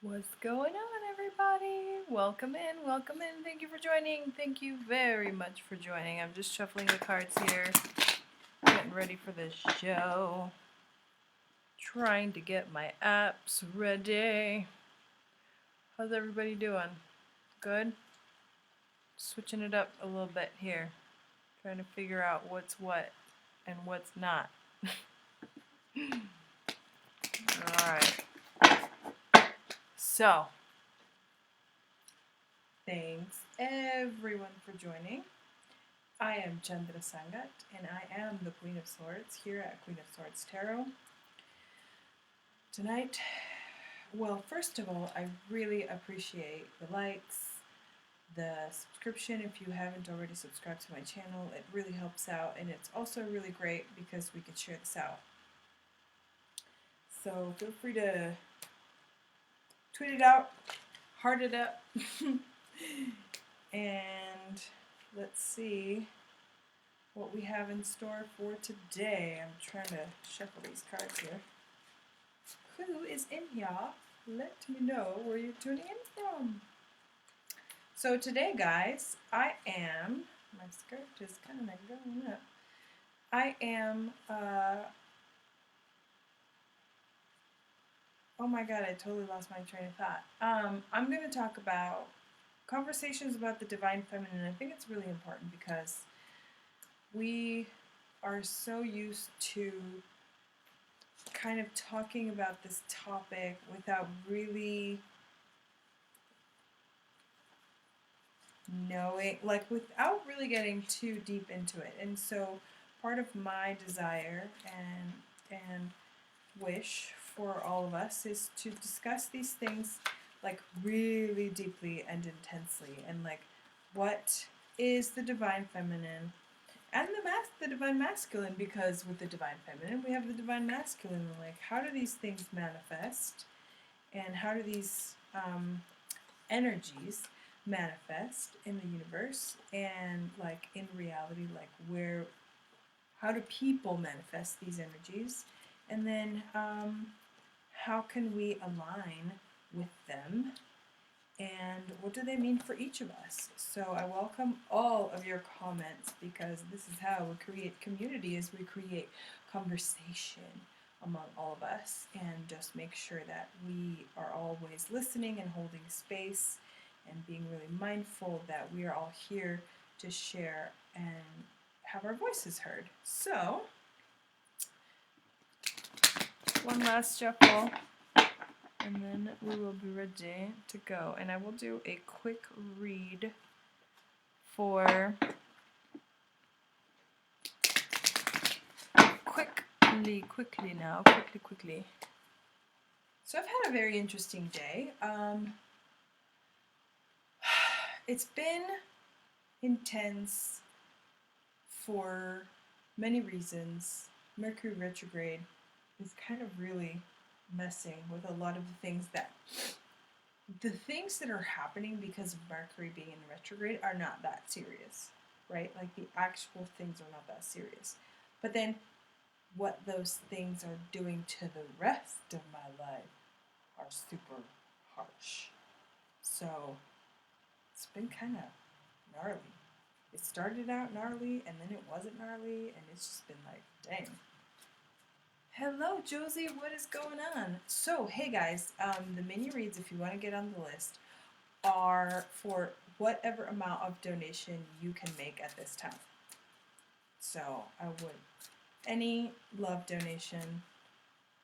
What's going on, everybody? Welcome in, welcome in. Thank you for joining. Thank you very much for joining. I'm just shuffling the cards here, getting ready for this show, trying to get my apps ready. How's everybody doing? Good? Switching it up a little bit here, trying to figure out what's what and what's not. Alright. So, thanks everyone for joining. I am ChandraSangat, and I am the Queen of Swords here at Queen of Swords Tarot. Tonight, well, first of all, I really appreciate the likes, the subscription if you haven't already subscribed to my channel. It really helps out, and it's also really great because we can share this out. So feel free to tweet it out, heart it up, and let's see what we have in store for today. I'm trying to shuffle these cards here. Who is in here? Let me know where you're tuning in from. So today, guys, my skirt is kind of going up. I am, oh my god, I totally lost my train of thought. I'm going to talk about conversations about the divine feminine. I think it's really important because we are so used to kind of talking about this topic without really knowing, like without really getting too deep into it. And so part of my desire and wish for all of us is to discuss these things like really deeply and intensely, and like what is the divine feminine and the divine masculine, because with the divine feminine we have the divine masculine, and like how do these things manifest, and how do these energies manifest in the universe, and like in reality, like how do people manifest these energies, and then how can we align with them, and what do they mean for each of us? So I welcome all of your comments, because this is how we create community, is we create conversation among all of us, and just make sure that we are always listening and holding space and being really mindful that we are all here to share and have our voices heard. So, one last shuffle, and then we will be ready to go. And I will do a quick read for quickly. So I've had a very interesting day. It's been intense for many reasons. Mercury retrograde is kind of really messing with a lot of the things that are happening because of Mercury being in retrograde are not that serious, right? Like the actual things are not that serious. But then what those things are doing to the rest of my life are super harsh. So it's been kind of gnarly. It started out gnarly, and then it wasn't gnarly, and it's just been like, dang. Hello, Josie. What is going on? So, hey guys, the mini reads, if you want to get on the list, are for whatever amount of donation you can make at this time. So, any love donation,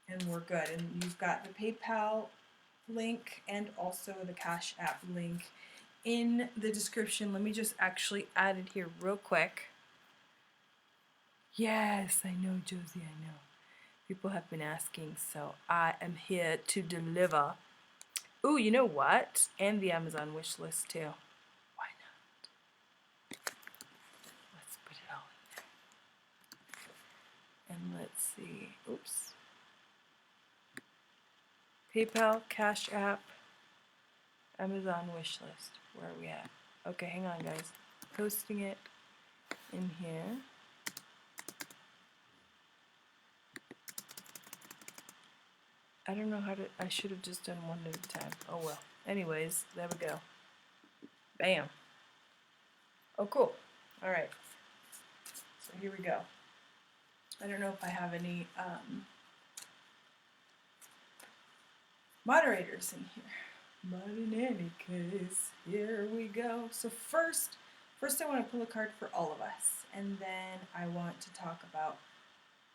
and we're good. And you've got the PayPal link and also the Cash App link in the description. Let me just actually add it here real quick. Yes, I know, Josie, I know. People have been asking, so I am here to deliver. Ooh, you know what? And the Amazon wish list too. Why not? Let's put it all in there. And let's see. Oops. PayPal, Cash App, Amazon wish list. Where are we at? Okay, hang on, guys. Posting it in here. I don't know how to, I should have just done one at a time. Oh well. Anyways, there we go. Bam. Oh cool. Alright. So here we go. I don't know if I have any moderators in here. But in any case, here we go. So first I want to pull a card for all of us. And then I want to talk about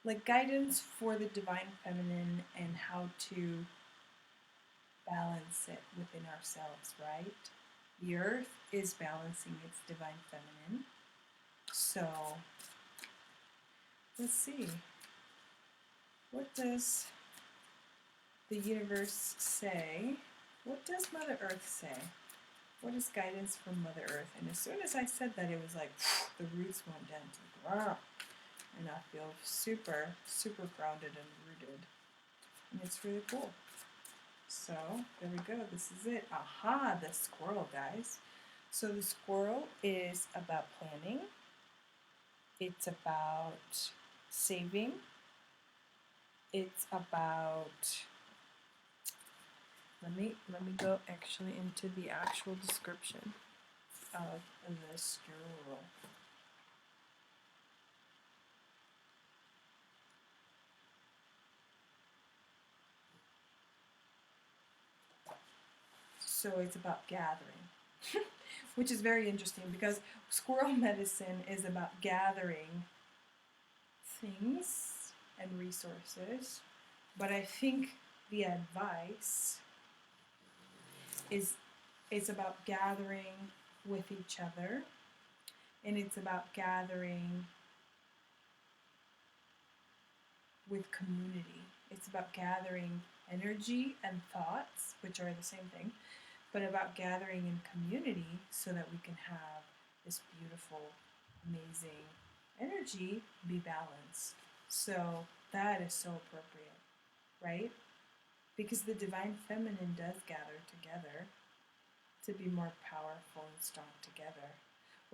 like guidance for the divine feminine and how to balance it within ourselves, right? The earth is balancing its divine feminine. So let's see. What does the universe say? What does Mother Earth say? What is guidance from Mother Earth? And as soon as I said that, it was like the roots went down to the ground. And I feel super, super grounded and rooted. And it's really cool. So there we go. This is it. Aha, the squirrel, guys. So the squirrel is about planning. It's about saving. It's about, let me go actually into the actual description of the squirrel. So it's about gathering, which is very interesting because squirrel medicine is about gathering things and resources, but I think the advice is it's about gathering with each other, and it's about gathering with community. It's about gathering energy and thoughts, which are the same thing, but about gathering in community so that we can have this beautiful, amazing energy be balanced. So that is so appropriate, right? Because the divine feminine does gather together to be more powerful and strong together.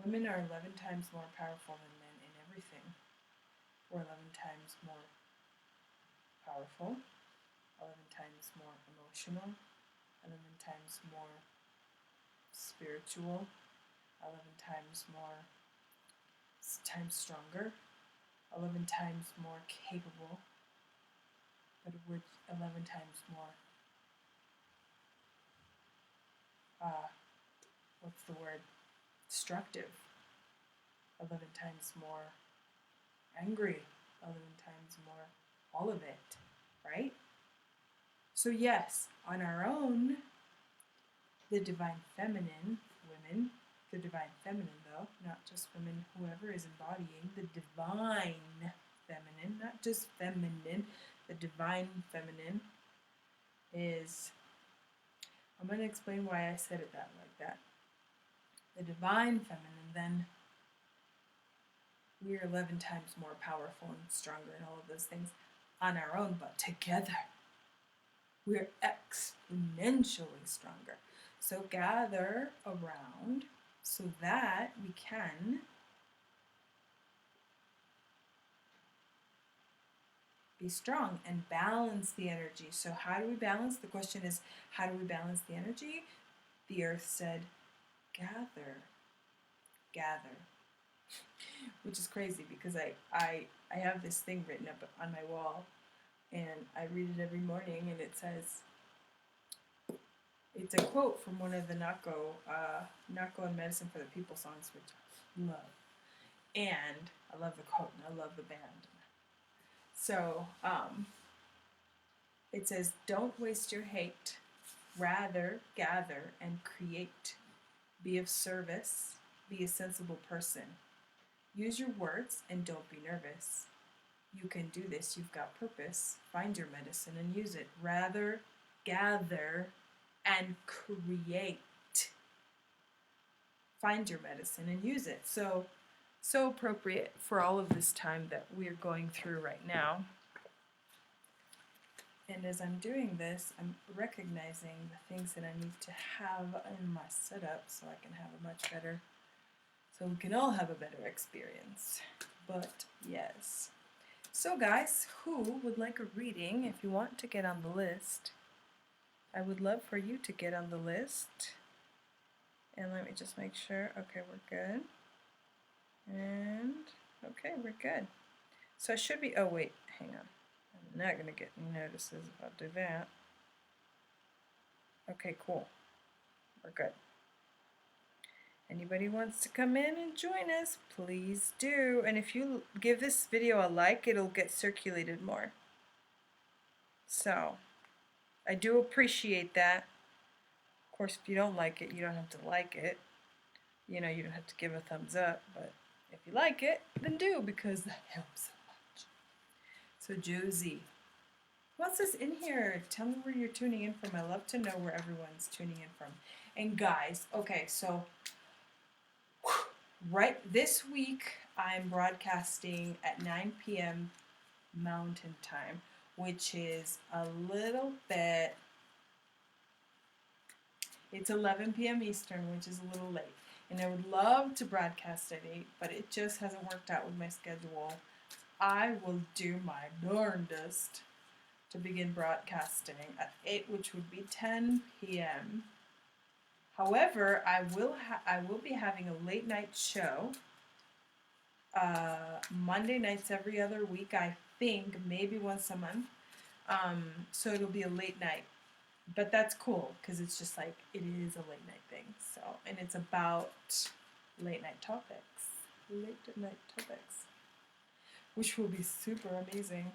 Women are 11 times more powerful than men in everything. We're 11 times more powerful, 11 times more emotional, 11 times more spiritual, 11 times more times stronger, 11 times more capable, but we're 11 times more, what's the word, destructive, 11 times more angry, 11 times more all of it, right? So yes, on our own, the divine feminine, women, the divine feminine though, not just women, whoever is embodying the divine feminine, not just feminine, the divine feminine is, I'm going to explain why I said it that like that. The divine feminine, then we're 11 times more powerful and stronger and all of those things on our own, but together we're exponentially stronger. So gather around so that we can be strong and balance the energy. So how do we balance? The question is, how do we balance the energy? The earth said, gather, gather. Which is crazy because I have this thing written up on my wall and I read it every morning, and it says, it's a quote from one of the Nako and Medicine for the People songs, which I love. And I love the quote and I love the band. So it says, don't waste your hate, rather gather and create. Be of service, be a sensible person. Use your words and don't be nervous. You can do this, you've got purpose. Find your medicine and use it. Rather gather and create. Find your medicine and use it. So appropriate for all of this time that we're going through right now. And as I'm doing this, I'm recognizing the things that I need to have in my setup so I can have a much better, so we can all have a better experience. But yes. So guys, who would like a reading? If you want to get on the list, I would love for you to get on the list. And let me just make sure. Okay, we're good. And okay, we're good. So I should be, oh wait, hang on. I'm not going to get any notices if I do that. Okay, cool. We're good. Anybody wants to come in and join us, please do. And if you give this video a like, it'll get circulated more. So, I do appreciate that. Of course, if you don't like it, you don't have to like it. You know, you don't have to give a thumbs up, but if you like it, then do, because that helps so much. So, Josie, what's this in here? Tell me where you're tuning in from. I love to know where everyone's tuning in from. And guys, okay, so right this week, I'm broadcasting at 9 p.m. Mountain Time, which is a little bit, it's 11 p.m. Eastern, which is a little late. And I would love to broadcast at 8, but it just hasn't worked out with my schedule. I will do my darndest to begin broadcasting at 8, which would be 10 p.m. However, I will be having a late night show Monday nights every other week, I think, maybe once a month. So it'll be a late night. But that's cool, because it's just like, it is a late night thing. So, and it's about late night topics. Which will be super amazing.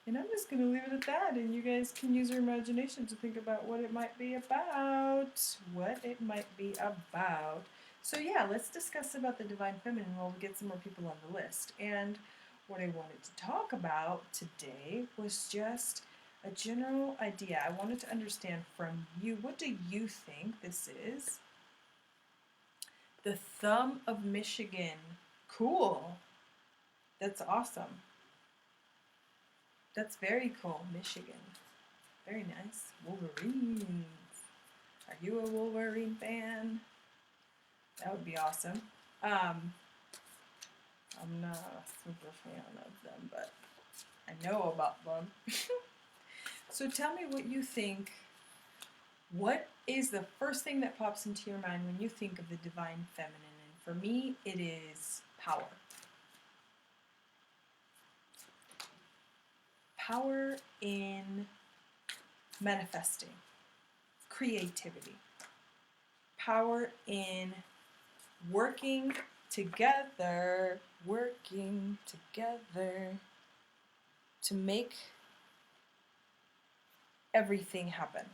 And I'm just going to leave it at that, and you guys can use your imagination to think about what it might be about. So yeah, let's discuss about the Divine Feminine while we get some more people on the list. And what I wanted to talk about today was just a general idea. I wanted to understand from you, what do you think this is? The Thumb of Michigan. Cool. That's awesome. That's very cool. Michigan. Very nice. Wolverines. Are you a Wolverine fan? That would be awesome. I'm not a super fan of them, but I know about them. So tell me what you think. What is the first thing that pops into your mind when you think of the Divine Feminine? And for me, it is power. Power in manifesting. Creativity. Power in working together to make everything happen.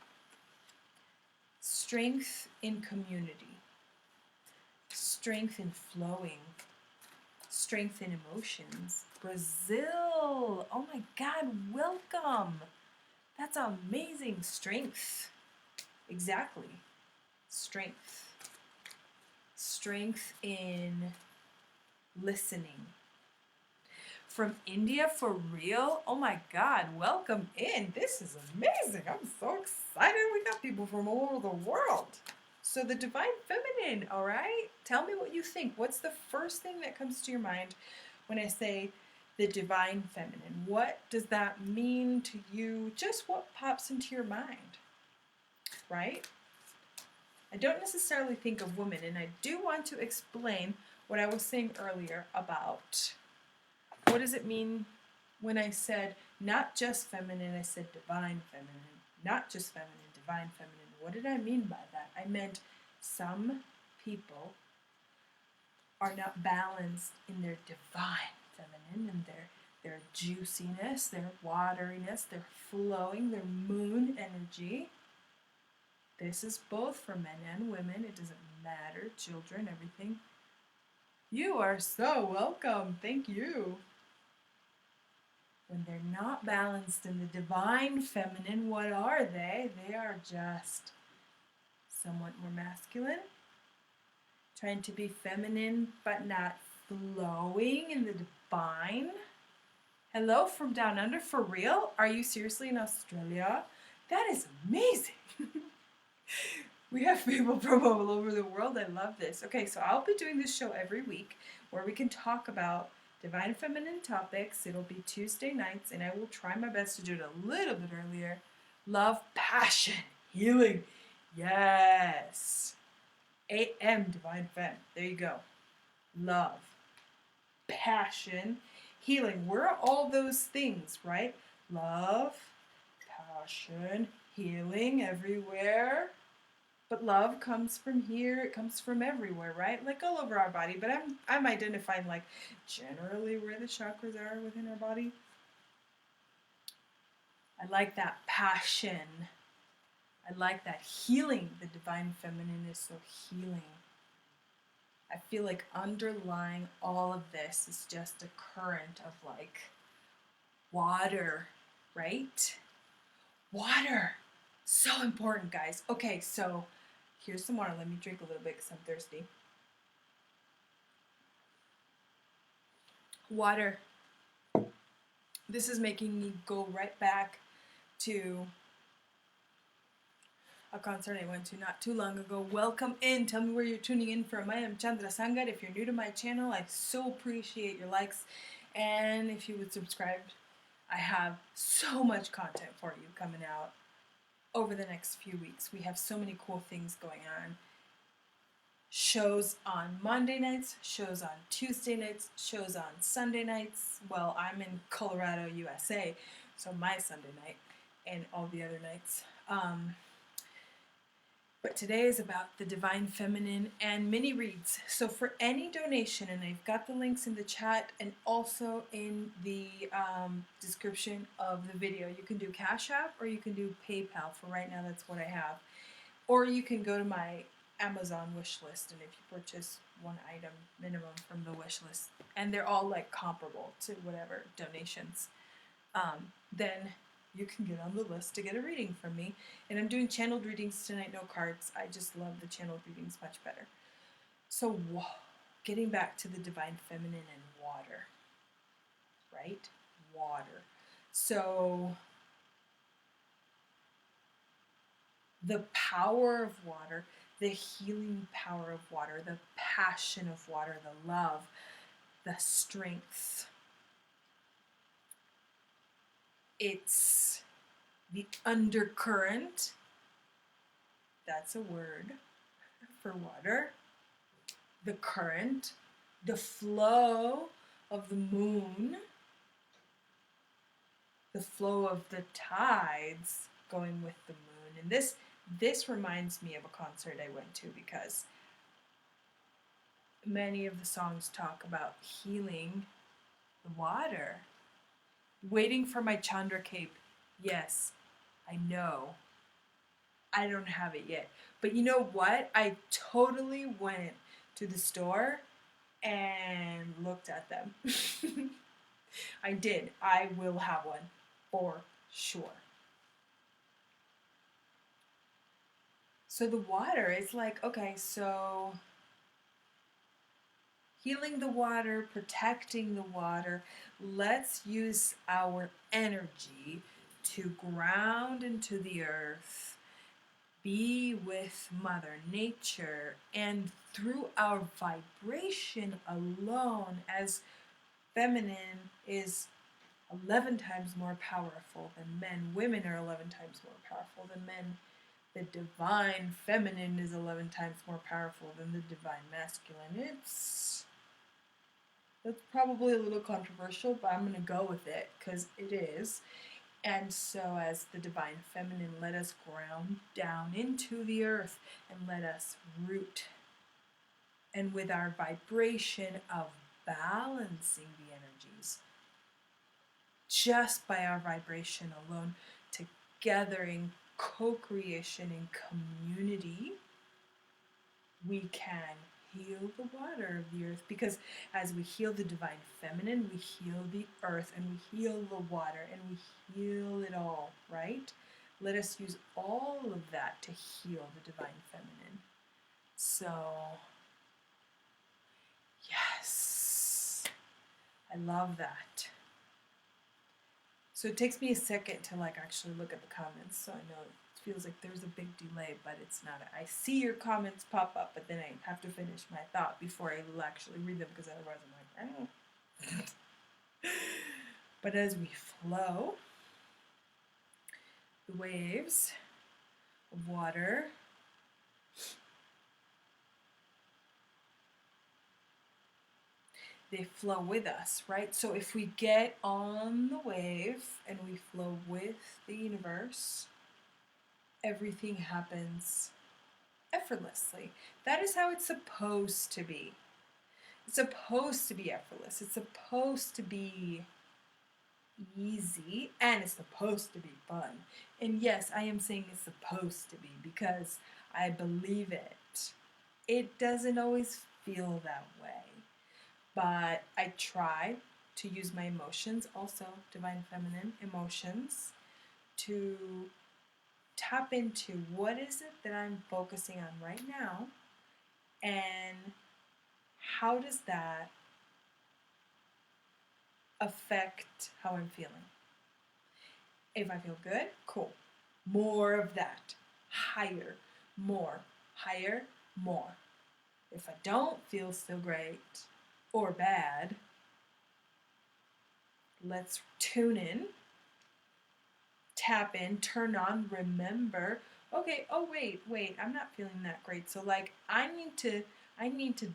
Strength in community. Strength in flowing. Strength in emotions. Brazil! Oh my God, welcome! That's amazing. Strength. Exactly. Strength. Strength in listening. From India, for real? Oh my God, welcome in. This is amazing. I'm so excited. We got people from all over the world. So the Divine Feminine, all right? Tell me what you think. What's the first thing that comes to your mind when I say the Divine Feminine? What does that mean to you? Just what pops into your mind, right? I don't necessarily think of women, and I do want to explain what I was saying earlier about what does it mean when I said not just feminine, I said divine feminine. Not just feminine, divine feminine. What did I mean by that? I meant some people are not balanced in their divine feminine and their juiciness, their wateriness, their flowing, their moon energy. This is both for men and women. It doesn't matter. Children, everything. You are so welcome. Thank you. When they're not balanced in the divine feminine, what are they? They are just somewhat more masculine, trying to be feminine but not flowing in the divine. Hello from down under, for real? Are you seriously in Australia? That is amazing. We have people from all over the world. I love this. Okay, so I'll be doing this show every week where we can talk about Divine Feminine topics. It'll be Tuesday nights, and I will try my best to do it a little bit earlier. Love, passion, healing. Yes. AM Divine Fem. There you go. Love, passion, healing. We're all those things, right? Love, passion, healing everywhere. But love comes from here, it comes from everywhere, right? Like all over our body. But I'm identifying like generally where the chakras are within our body. I like that passion. I like that healing. The divine feminine is so healing. I feel like underlying all of this is just a current of like water, right? Water. So important, guys. Okay, so here's some water. Let me drink a little bit because I'm thirsty. Water. This is making me go right back to a concert I went to not too long ago. Welcome in. Tell me where you're tuning in from. I am ChandraSangat. If you're new to my channel, I so appreciate your likes. And if you would subscribe, I have so much content for you coming out over the next few weeks. We have so many cool things going on. Shows on Monday nights, shows on Tuesday nights, shows on Sunday nights. Well, I'm in Colorado, USA, so my Sunday night and all the other nights. But today is about the divine feminine and mini reads. So for any donation, and I've got the links in the chat and also in the description of the video, you can do Cash App or you can do PayPal. For right now, that's what I have. Or you can go to my Amazon wish list, and if you purchase one item minimum from the wish list, and they're all like comparable to whatever donations, then you can get on the list to get a reading from me. And I'm doing channeled readings tonight, no cards. I just love the channeled readings much better. So getting back to the divine feminine and water, right? Water. So the power of water, the healing power of water, the passion of water, the love, the strength. It's the undercurrent, that's a word for water, the current, the flow of the moon, the flow of the tides going with the moon. And this reminds me of a concert I went to because many of the songs talk about healing the water. Waiting for my Chandra cape. Yes, I know. I don't have it yet. But you know what? I totally went to the store and looked at them. I did. I will have one for sure. So the water is like, okay, so healing the water, protecting the water. Let's use our energy to ground into the earth, be with Mother Nature, and through our vibration alone, as feminine is 11 times more powerful than men, women are 11 times more powerful than men. The divine feminine is 11 times more powerful than the divine masculine. That's probably a little controversial, but I'm going to go with it because it is. And so as the divine feminine, let us ground down into the earth and let us root. And with our vibration of balancing the energies, just by our vibration alone, together in co-creation and community, we can heal the water of the earth, because as we heal the divine feminine, we heal the earth and we heal the water and we heal it all, right? Let us use all of that to heal the divine feminine. So, yes, I love that. So it takes me a second to like actually look at the comments, so I know feels like there's a big delay, but it's not. I see your comments pop up, but then I have to finish my thought before I will actually read them, because otherwise I'm like, But as we flow, the waves of water they flow with us, right? So if we get on the wave and we flow with the universe, everything happens effortlessly. That is how it's supposed to be. It's supposed to be effortless. It's supposed to be easy and it's supposed to be fun. And yes, I am saying it's supposed to be because I believe it. It doesn't always feel that way, but I try to use my emotions, also divine feminine emotions, to tap into what is it that I'm focusing on right now and how does that affect how I'm feeling. If I feel good, cool. More of that. Higher, more. Higher, more. If I don't feel so great or bad, let's tune in, tap in, turn on, remember, okay, oh wait, I'm not feeling that great. So like I need to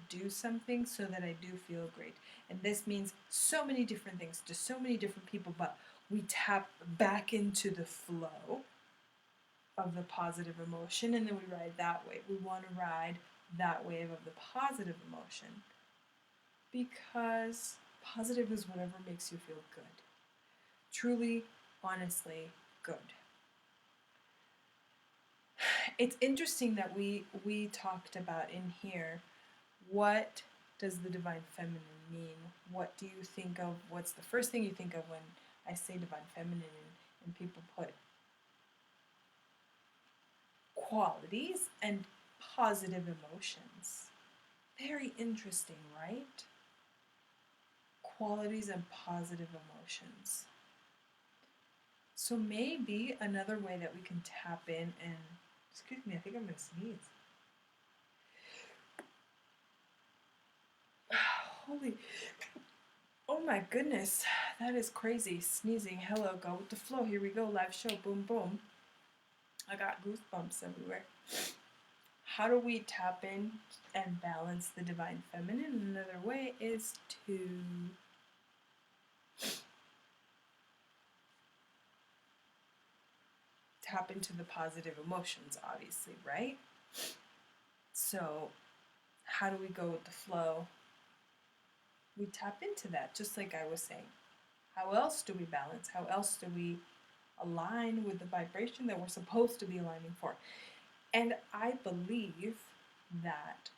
do something so that I do feel great. And this means so many different things to so many different people, but we tap back into the flow of the positive emotion and then we ride that wave. We want to ride that wave of the positive emotion because positive is whatever makes you feel good. Truly, honestly, good. It's interesting that we talked about in here what does the divine feminine mean? What do you think of? What's the first thing you think of when I say divine feminine and people put qualities and positive emotions? Very interesting, right? Qualities and positive emotions. So maybe another way that we can tap in and, excuse me, I think I'm going to sneeze. Holy, oh my goodness, that is crazy. Sneezing, hello, go with the flow. Here we go, live show, boom, boom. I got goosebumps everywhere. How do we tap in and balance the divine feminine? Another way is to tap into the positive emotions, obviously, right? So, how do we go with the flow? We tap into that, just like I was saying. How else do we balance? How else do we align with the vibration that we're supposed to be aligning for? And I believe that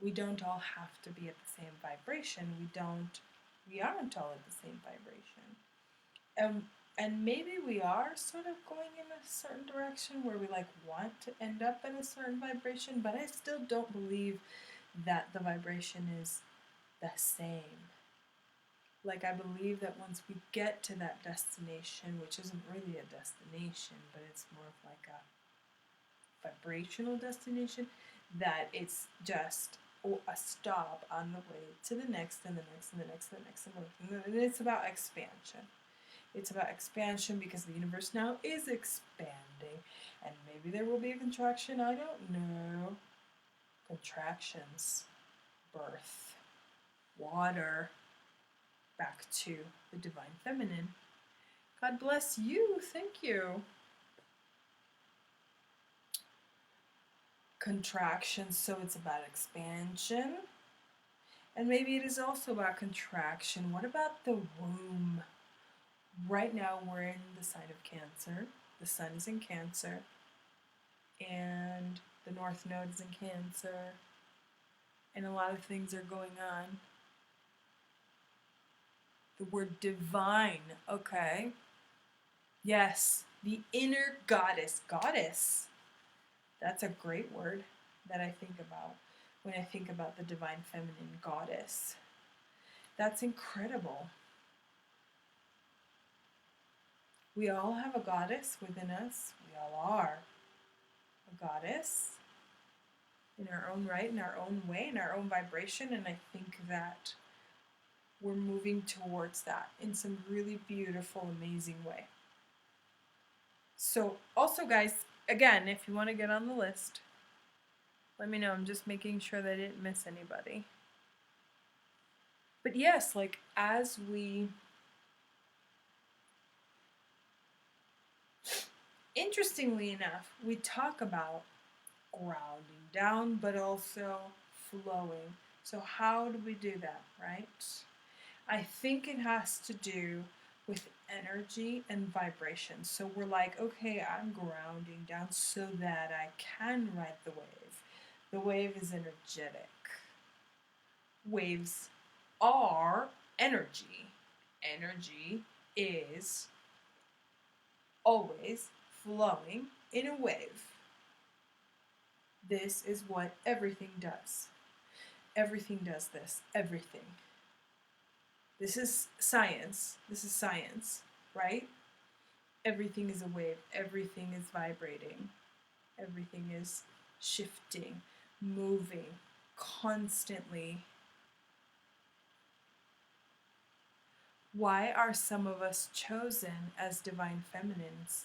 we don't all have to be at the same vibration. We aren't all at the same vibration. And maybe we are sort of going in a certain direction where we like want to end up in a certain vibration, but I still don't believe that the vibration is the same. Like I believe that once we get to that destination, which isn't really a destination, but it's more of like a vibrational destination, that it's just a stop on the way to the next and the next and the next and the next and the next. And it's about expansion. It's about expansion because the universe now is expanding. And maybe there will be a contraction, I don't know. Contractions, birth, water, back to the divine feminine. God bless you. Thank you. Contraction, so it's about expansion. And maybe it is also about contraction. What about the womb? Right now we're in the sign of Cancer. The sun is in Cancer. And the North Node is in Cancer. And a lot of things are going on. The word divine, okay. Yes, the inner goddess. Goddess. That's a great word that I think about when I think about the divine feminine goddess. That's incredible. We all have a goddess within us. We all are a goddess in our own right, in our own way, in our own vibration. And I think that we're moving towards that in some really beautiful, amazing way. So also, guys, again, if you want to get on the list, let me know. I'm just making sure that I didn't miss anybody. But yes, like as we, interestingly enough, we talk about grounding down, but also flowing. So how do we do that, right? I think it has to do with energy and vibration. So we're like, okay, I'm grounding down so that I can ride the wave. The wave is energetic. Waves are energy. Energy is always flowing in a wave. This is what everything does. Everything does this. Everything. This is science. This is science, right? Everything is a wave. Everything is vibrating. Everything is shifting, moving, constantly. Why are some of us chosen as divine feminines?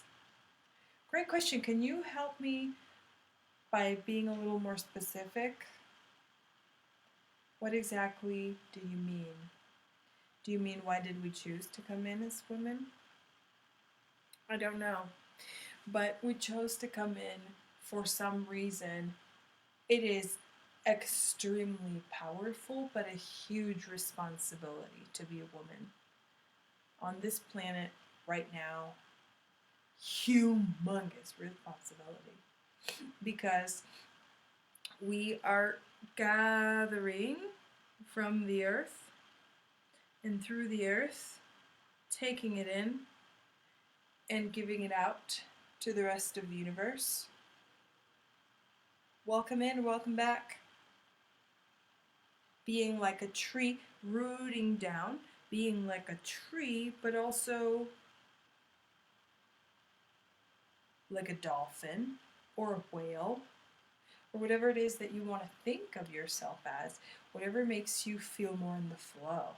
Great question. Can you help me by being a little more specific? What exactly do you mean? Do you mean why did we choose to come in as women? I don't know. But we chose to come in for some reason. It is extremely powerful, but a huge responsibility to be a woman. On this planet right now, humongous responsibility. Because we are gathering from the earth and through the earth, taking it in and giving it out to the rest of the universe. Welcome in, welcome back. Being like a tree, rooting down, being like a tree, but also like a dolphin or a whale or whatever it is that you want to think of yourself as, whatever makes you feel more in the flow.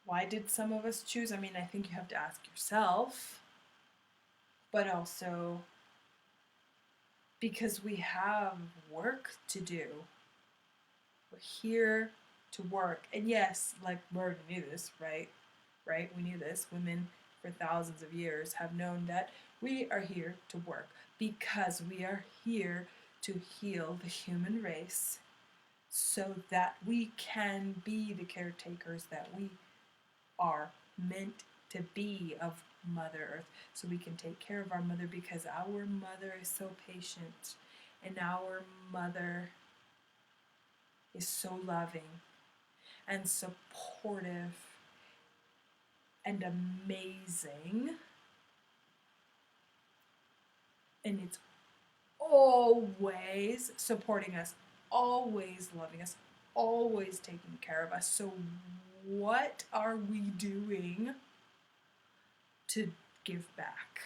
Why did some of us choose? I mean, I think you have to ask yourself, but also because we have work to do. We're here to work. And yes, like we already knew this, right? Right? We knew this. Women for thousands of years have known that we are here to work because we are here to heal the human race so that we can be the caretakers that we are meant to be of Mother Earth, so we can take care of our mother, because our mother is so patient and our mother is so loving and supportive and amazing, and it's always supporting us, always loving us, always taking care of us. So what are we doing to give back?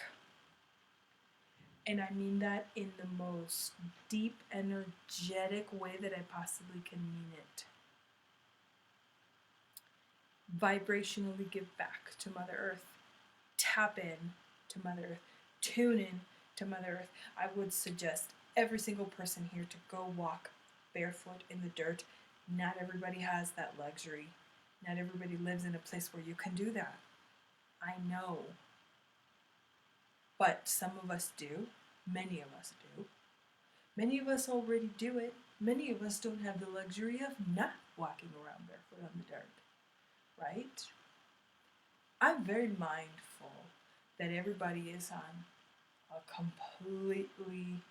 And I mean that in the most deep, energetic way that I possibly can mean it. Vibrationally give back to Mother Earth. Tap in to Mother Earth. Tune in to Mother Earth. I would suggest every single person here to go walk barefoot in the dirt. Not everybody has that luxury. Not everybody lives in a place where you can do that. I know. But some of us do. Many of us do. Many of us already do it. Many of us don't have the luxury of not walking around barefoot on the dirt, right? I'm very mindful that everybody is on a completely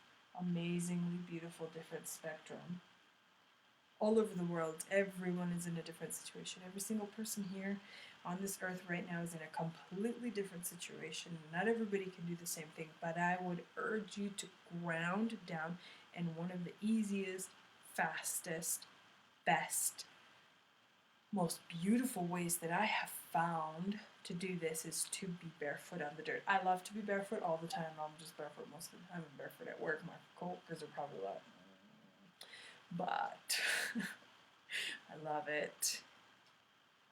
amazingly beautiful different spectrum. All over the world, everyone is in a different situation. Every single person here on this earth right now is in a completely different situation. Not everybody can do the same thing, but I would urge you to ground down, and one of the easiest, fastest, best, most beautiful ways that I have found to do this is to be barefoot on the dirt. I love to be barefoot all the time. I'm just barefoot most of the time. I'm barefoot at work. My coworkers are probably like, but I love it.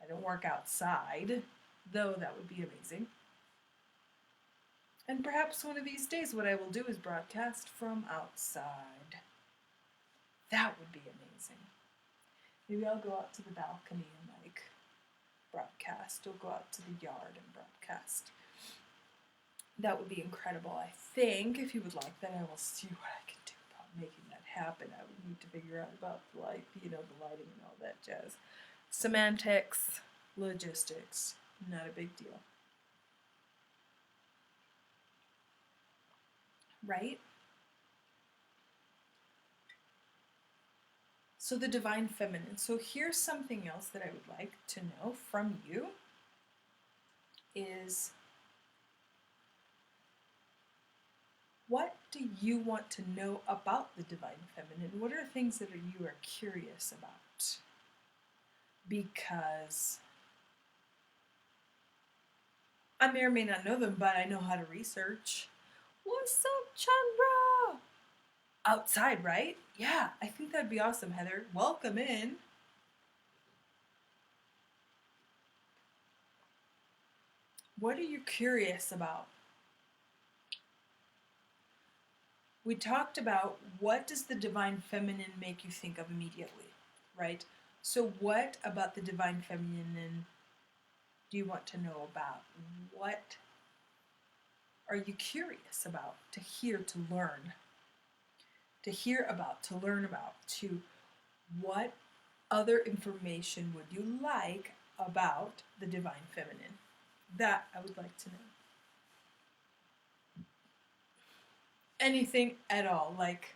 I don't work outside, though that would be amazing. And perhaps one of these days what I will do is broadcast from outside. That would be amazing. Maybe I'll go out to the balcony and broadcast. Or go out to the yard and broadcast. That would be incredible. I think if you would like that, I will see what I can do about making that happen. I would need to figure out about the light, the lighting and all that jazz. Semantics, logistics, not a big deal. Right? So the divine feminine. So here's something else that I would like to know from you is, what do you want to know about the divine feminine? What are things that you are curious about? Because I may or may not know them, but I know how to research. What's up, Chandra? Outside, right? Yeah, I think that'd be awesome, Heather. Welcome in. What are you curious about? We talked about, what does the divine feminine make you think of immediately, right? So what about the divine feminine do you want to know about? What are you curious about, to hear, to learn? To hear about, to learn about, to what other information would you like about the divine feminine? That I would like to know. Anything at all, like,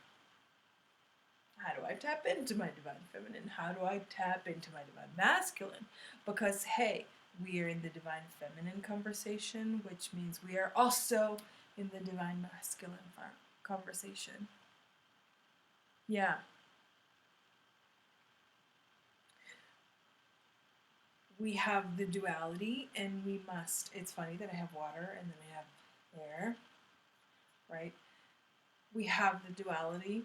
how do I tap into my divine feminine? How do I tap into my divine masculine? Because, hey, we are in the divine feminine conversation, which means we are also in the divine masculine conversation. Yeah. We have the duality, and we must. It's funny that I have water and then I have air, right? We have the duality,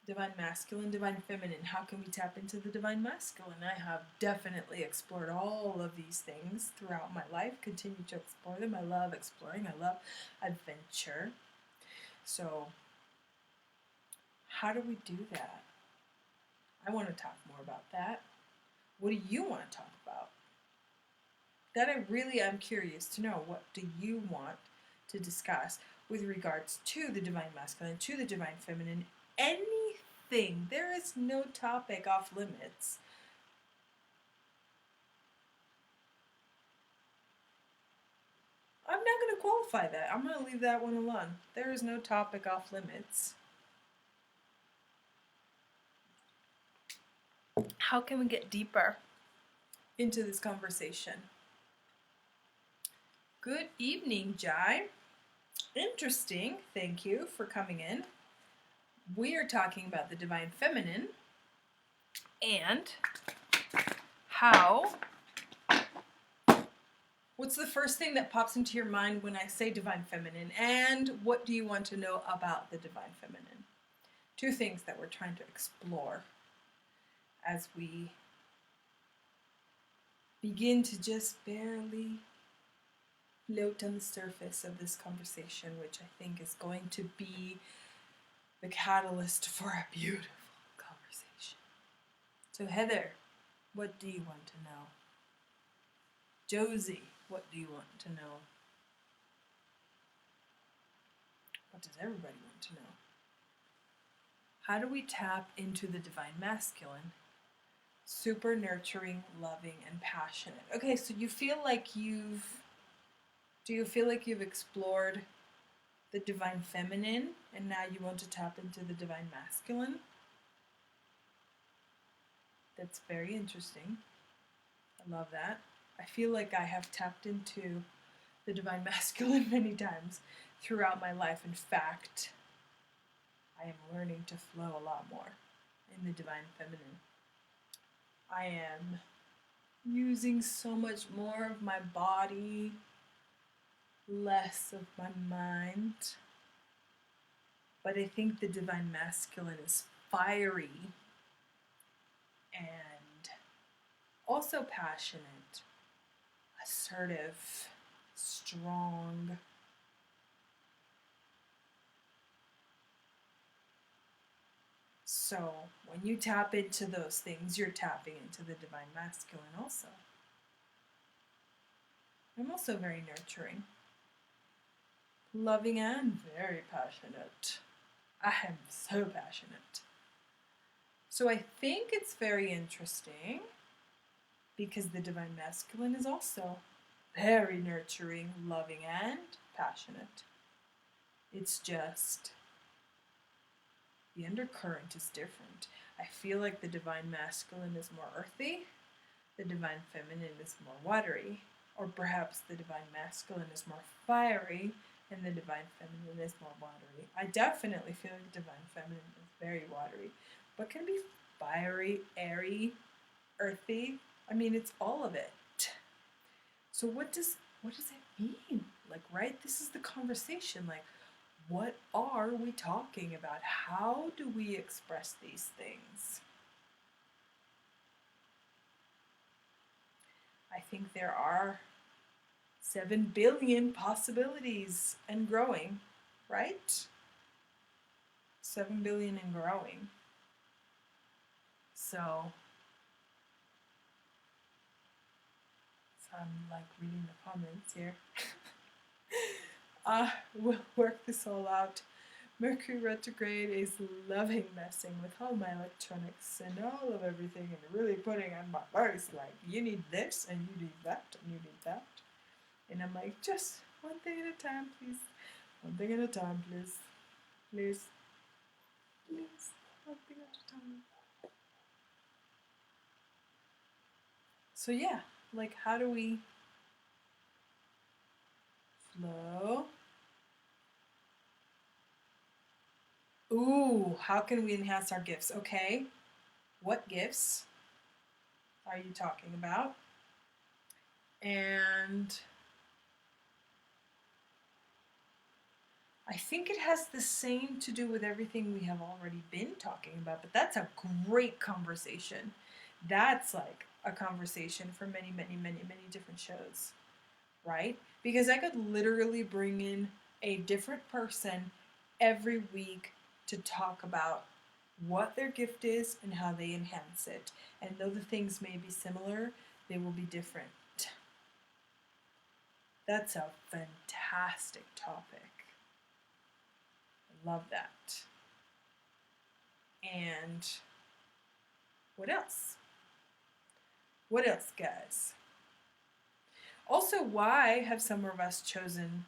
divine masculine, divine feminine. How can we tap into the divine masculine? I have definitely explored all of these things throughout my life, continue to explore them. I love exploring, I love adventure. So, how do we do that? I want to talk more about that. What do you want to talk about? That I really am curious to know. What do you want to discuss with regards to the divine masculine, to the divine feminine? Anything. There is no topic off limits. I'm not going to qualify that. I'm going to leave that one alone. There is no topic off limits. How can we get deeper into this conversation? Good evening, Jai. Interesting. Thank you for coming in. We are talking about the divine feminine and how. What's the first thing that pops into your mind when I say divine feminine? And what do you want to know about the divine feminine? Two things that we're trying to explore as we begin to just barely float on the surface of this conversation, which I think is going to be the catalyst for a beautiful conversation. So Heather, what do you want to know? Josie, what do you want to know? What does everybody want to know? How do we tap into the divine masculine? Super nurturing, loving, and passionate. Okay, so do you feel like you've explored the divine feminine and now you want to tap into the divine masculine? That's very interesting. I love that. I feel like I have tapped into the divine masculine many times throughout my life. In fact, I am learning to flow a lot more in the divine feminine. I am using so much more of my body, less of my mind. But I think the divine masculine is fiery and Also passionate, assertive, strong. So when you tap into those things, you're tapping into the divine masculine also. I'm also very nurturing, loving, and very passionate. I am so passionate. So I think it's very interesting because the divine masculine is also very nurturing, loving, and passionate. It's just the undercurrent is different. I feel like the divine masculine is more earthy, the divine feminine is more watery, or perhaps the divine masculine is more fiery and the divine feminine is more watery. I definitely feel like the divine feminine is very watery, but can be fiery, airy, earthy. I mean, it's all of it. So what does it mean? Like, right? This is the conversation. Like, what are we talking about? How do we express these things? I think there are 7 billion possibilities and growing, right? 7 billion and growing. So I'm like reading the comments here. We'll work this all out. Mercury retrograde is loving messing with all my electronics and all of everything and really putting on my voice like, you need this and you need that and you need that. And I'm like, just one thing at a time, please. One thing at a time, please. Please. Please. One thing at a time. So yeah, like how do we flow? Ooh, how can we enhance our gifts? Okay, what gifts are you talking about? And I think it has the same to do with everything we have already been talking about, but that's a great conversation. That's like a conversation for many, many, many, many different shows, right? Because I could literally bring in a different person every week to talk about what their gift is and how they enhance it. And though the things may be similar, they will be different. That's a fantastic topic. I love that. And what else? What else, guys? Also, why have some of us chosen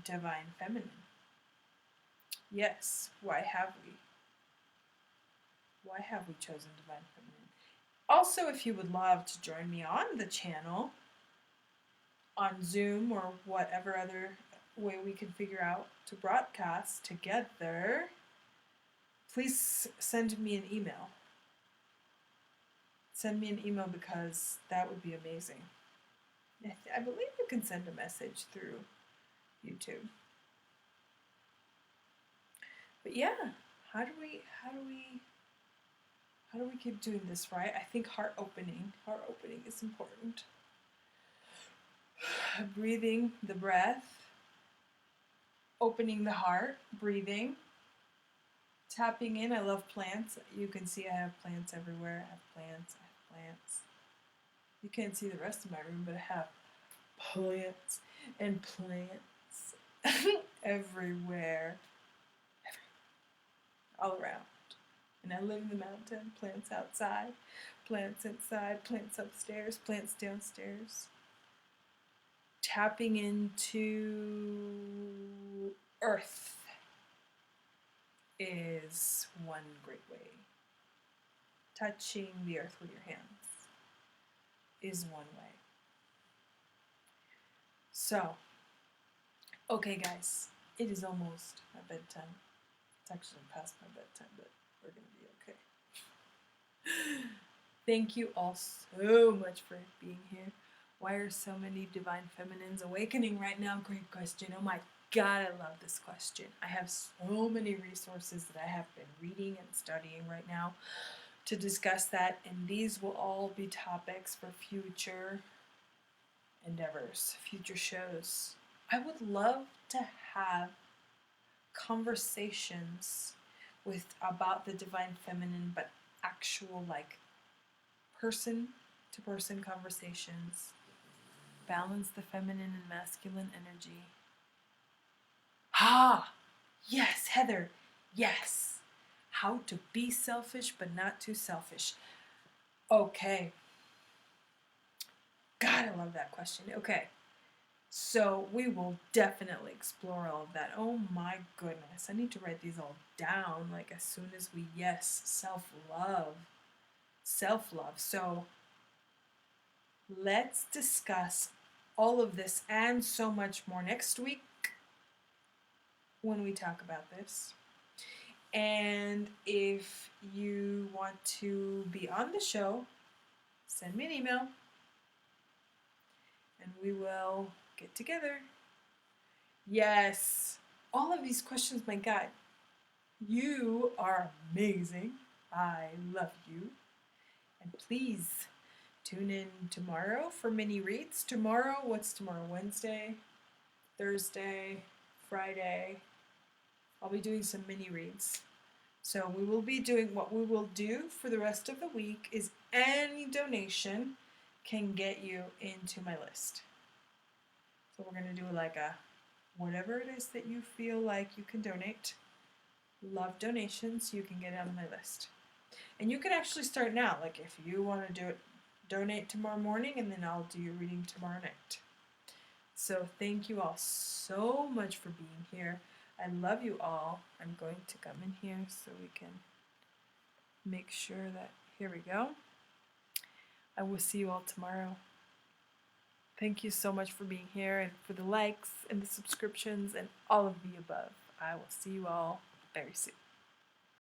divine feminine? Yes, why have we? Why have we chosen divine feminine? Also, if you would love to join me on the channel, on Zoom or whatever other way we can figure out to broadcast together, please send me an email. Send me an email because that would be amazing. I believe you can send a message through YouTube. But yeah, how do we keep doing this right? I think heart opening is important. Breathing, the breath, opening the heart, breathing, tapping in. I love plants. You can see I have plants everywhere. I have plants. You can't see the rest of my room, but I have plants and plants everywhere. All around. And I live in the mountain. Plants outside, plants inside, plants upstairs, plants downstairs. Tapping into earth is one great way. Touching the earth with your hands is one way. So, okay guys, it is almost my bedtime. It's actually past my bedtime, but we're going to be okay. Thank you all so much for being here. Why are so many divine feminines awakening right now? Great question. Oh my God, I love this question. I have so many resources that I have been reading and studying right now. to discuss that, and these will all be topics for future endeavors, future shows. I would love to have conversations with about the divine feminine, but actual like person to person conversations. Balance the feminine and masculine energy. Ah, yes, Heather. Yes. How to be selfish but not too selfish. Okay. God, I love that question. Okay. So we will definitely explore all of that. Oh my goodness. I need to write these all down like as soon as we, yes, self-love. Self-love. So let's discuss all of this and so much more next week when we talk about this. And if you want to be on the show, send me an email and we will get together. Yes, all of these questions, my God, you are amazing. I love you. And please tune in tomorrow for mini reads. Tomorrow, what's tomorrow? Wednesday, Thursday, Friday. I'll be doing some mini reads. So we will be doing, what we will do for the rest of the week is any donation can get you into my list. So we're going to do like a whatever it is that you feel like you can donate. Love donations, you can get it on my list. And you can actually start now. Like if you want to do it, donate tomorrow morning and then I'll do your reading tomorrow night. So thank you all so much for being here. I love you all. I'm going to come in here so we can make sure that, here we go. I will see you all tomorrow. Thank you so much for being here and for the likes and the subscriptions and all of the above. I will see you all very soon.